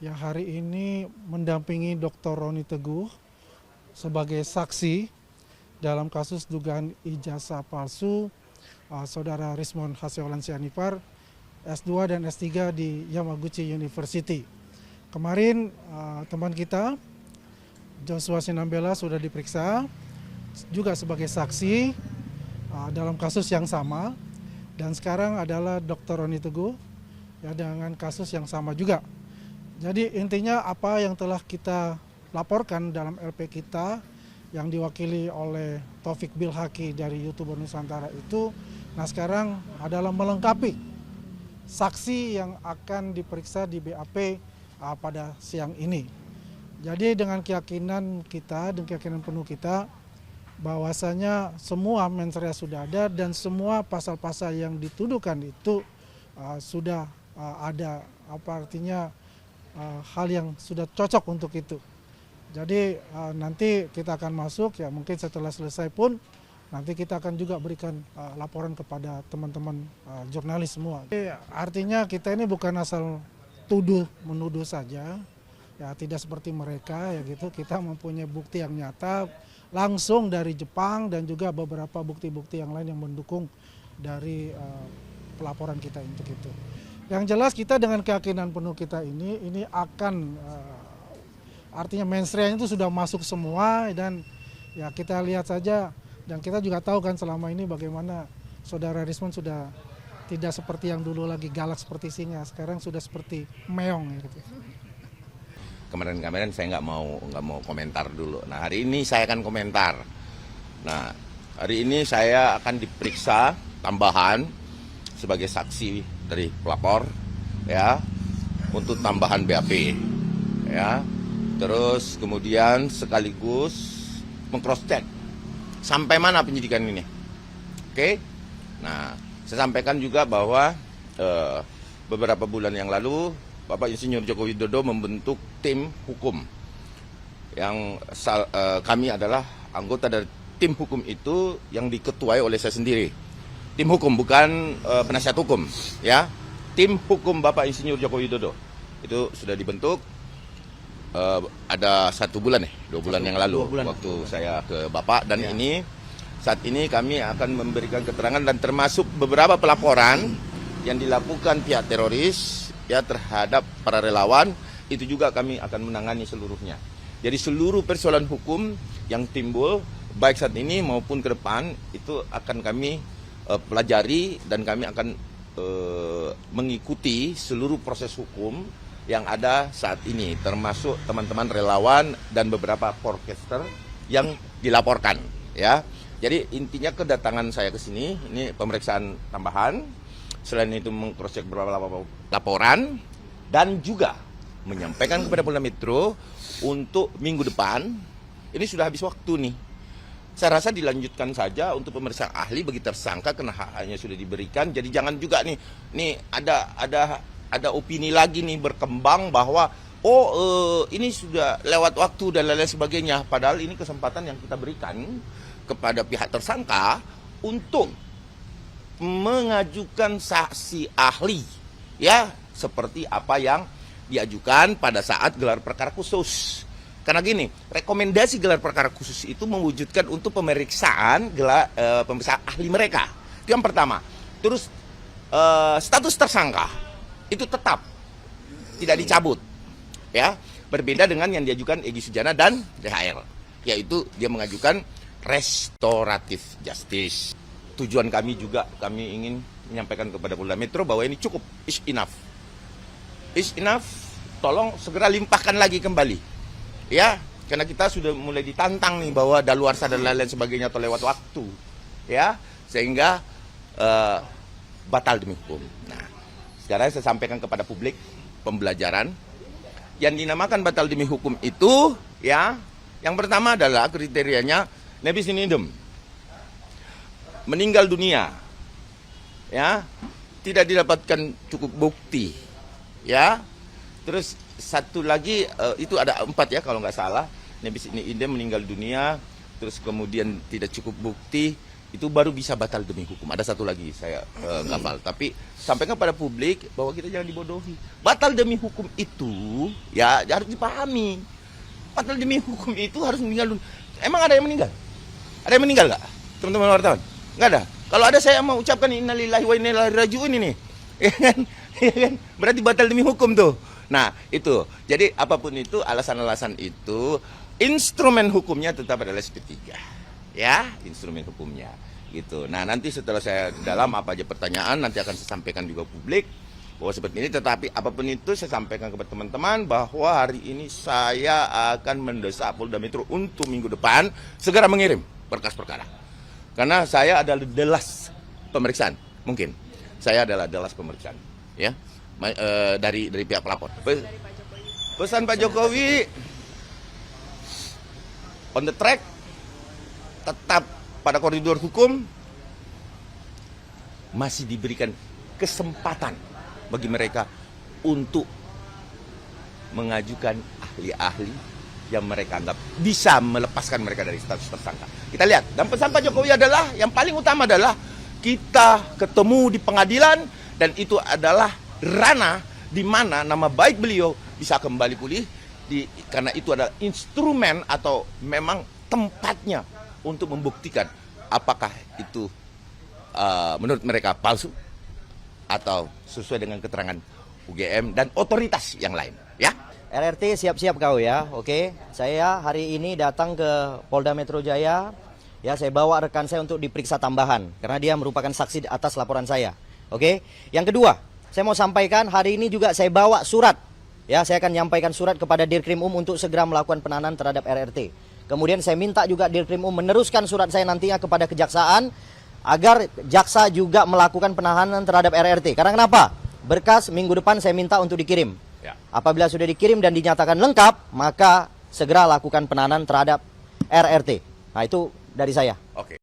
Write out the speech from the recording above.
yang hari ini mendampingi Dr. Roni Teguh sebagai saksi dalam kasus dugaan ijazah palsu Saudara Rismond Haseolan Sianipar S2 dan S3 di Yamaguchi University. Kemarin teman kita Joshua Sinambela sudah diperiksa juga sebagai saksi dalam kasus yang sama, dan sekarang adalah Dr. Roni Teguh ya, dengan kasus yang sama juga. Jadi intinya apa yang telah kita laporkan dalam LP kita yang diwakili oleh Taufik Bilhaki dari YouTuber Nusantara itu, nah sekarang adalah melengkapi saksi yang akan diperiksa di BAP pada siang ini. Jadi dengan keyakinan kita dan keyakinan penuh kita bahwasanya semua mens rea sudah ada dan semua pasal-pasal yang dituduhkan itu sudah ada, apa artinya hal yang sudah cocok untuk itu. Jadi nanti kita akan masuk ya, mungkin setelah selesai pun nanti kita akan juga berikan laporan kepada teman-teman jurnalis semua. Jadi, artinya kita ini bukan asal menuduh saja, ya tidak seperti mereka ya gitu. Kita mempunyai bukti yang nyata langsung dari Jepang dan juga beberapa bukti-bukti yang lain yang mendukung dari pelaporan kita untuk itu. Yang jelas kita dengan keyakinan penuh kita ini akan artinya mens rea itu sudah masuk semua, dan ya kita lihat saja, dan kita juga tahu kan selama ini bagaimana Saudara Rismond sudah tidak seperti yang dulu lagi galak seperti singa, sekarang sudah seperti meong gitu. Kemarin saya nggak mau komentar dulu. Nah hari ini saya akan komentar. Nah hari ini saya akan diperiksa tambahan sebagai saksi dari pelapor, ya, untuk tambahan BAP, ya. Terus kemudian sekaligus meng-cross check sampai mana penyidikan ini. Oke. Nah saya sampaikan juga bahwa beberapa bulan yang lalu Bapak Insinyur Joko Widodo membentuk tim hukum yang kami adalah anggota dari tim hukum itu yang diketuai oleh saya sendiri. Tim hukum, bukan penasihat hukum, ya. Tim hukum Bapak Insinyur Joko Widodo itu sudah dibentuk ada 1 bulan 2 bulan yang lalu waktu saya ke Bapak, dan ya. Saat ini kami akan memberikan keterangan dan termasuk beberapa pelaporan yang dilakukan pihak teroris ya terhadap para relawan, itu juga kami akan menangani seluruhnya. Jadi seluruh persoalan hukum yang timbul baik saat ini maupun ke depan itu akan kami pelajari, dan kami akan mengikuti seluruh proses hukum yang ada saat ini, termasuk teman-teman relawan dan beberapa podcaster yang dilaporkan, ya. Jadi intinya kedatangan saya ke sini ini pemeriksaan tambahan. Selain itu meng-cross check beberapa laporan dan juga menyampaikan kepada Polda Metro untuk minggu depan, ini sudah habis waktu nih. Saya rasa dilanjutkan saja untuk pemeriksaan ahli bagi tersangka karena haknya sudah diberikan. Jadi jangan juga nih ada opini lagi nih berkembang bahwa ini sudah lewat waktu dan lain-lain sebagainya. Padahal ini kesempatan yang kita berikan kepada pihak tersangka untuk mengajukan saksi ahli, ya, seperti apa yang diajukan pada saat gelar perkara khusus. Karena gini, rekomendasi gelar perkara khusus itu mewujudkan untuk pemeriksaan pemeriksaan ahli mereka. Itu yang pertama. Terus status tersangka itu tetap tidak dicabut, ya. Berbeda dengan yang diajukan Egy Sujana dan DHR, yaitu dia mengajukan restoratif justice. Tujuan kami juga, kami ingin menyampaikan kepada Polda Metro bahwa ini cukup, is enough. Is enough, tolong segera limpahkan lagi kembali. Ya, karena kita sudah mulai ditantang nih bahwa daluarsa dan lain-lain sebagainya atau lewat waktu. Ya, sehingga batal demi hukum. Nah, sekarang saya sampaikan kepada publik pembelajaran. Yang dinamakan batal demi hukum itu, ya, yang pertama adalah kriterianya nebis in idem. Meninggal dunia, ya, tidak didapatkan cukup bukti, ya. Terus satu lagi itu ada 4 ya kalau nggak salah, nebis in idem meninggal dunia, terus kemudian tidak cukup bukti, itu baru bisa batal demi hukum. Ada satu lagi saya ngafal, tapi sampaikan pada publik bahwa kita jangan dibodohi. Batal demi hukum itu ya harus dipahami. Batal demi hukum itu harus meninggal dulu. Emang ada yang meninggal? Ada yang meninggal nggak, teman-teman wartawan? Nggak ada. Kalau ada saya mau ucapkan innalillahi wa inna ilaihi raji'un ini. Ya kan? Ya kan? Berarti batal demi hukum tuh. Nah, itu. Jadi apapun itu, alasan-alasan itu, instrumen hukumnya tetap adalah SP3. Ya, instrumen hukumnya gitu. Nah, nanti setelah saya dalam apa aja pertanyaan nanti akan saya sampaikan juga publik bahwa seperti ini. Tetapi apapun itu saya sampaikan kepada teman-teman bahwa hari ini saya akan mendesak Polda Metro untuk minggu depan segera mengirim berkas perkara. Karena saya adalah delas pemeriksaan, mungkin saya adalah delas pemeriksaan, ya dari pihak pelapor. Pesan Pak Jokowi on the track, tetap pada koridor hukum, masih diberikan kesempatan bagi mereka untuk mengajukan ahli-ahli yang mereka anggap bisa melepaskan mereka dari status tersangka. Kita lihat, dan pesan Pak Jokowi adalah, yang paling utama adalah kita ketemu di pengadilan, dan itu adalah ranah di mana nama baik beliau bisa kembali pulih, karena itu adalah instrumen atau memang tempatnya untuk membuktikan apakah itu menurut mereka palsu atau sesuai dengan keterangan UGM dan otoritas yang lain, ya. RRT siap-siap kau ya, oke. Saya hari ini datang ke Polda Metro Jaya, ya saya bawa rekan saya untuk diperiksa tambahan karena dia merupakan saksi atas laporan saya, oke. Yang kedua, saya mau sampaikan hari ini juga saya bawa surat, ya saya akan menyampaikan surat kepada Dirkrim untuk segera melakukan penahanan terhadap RRT. Kemudian saya minta juga Dirkrim meneruskan surat saya nantinya kepada kejaksaan agar jaksa juga melakukan penahanan terhadap RRT. Karena kenapa? Berkas minggu depan saya minta untuk dikirim. Ya. Apabila sudah dikirim dan dinyatakan lengkap, maka segera lakukan penahanan terhadap RRT. Nah, itu dari saya.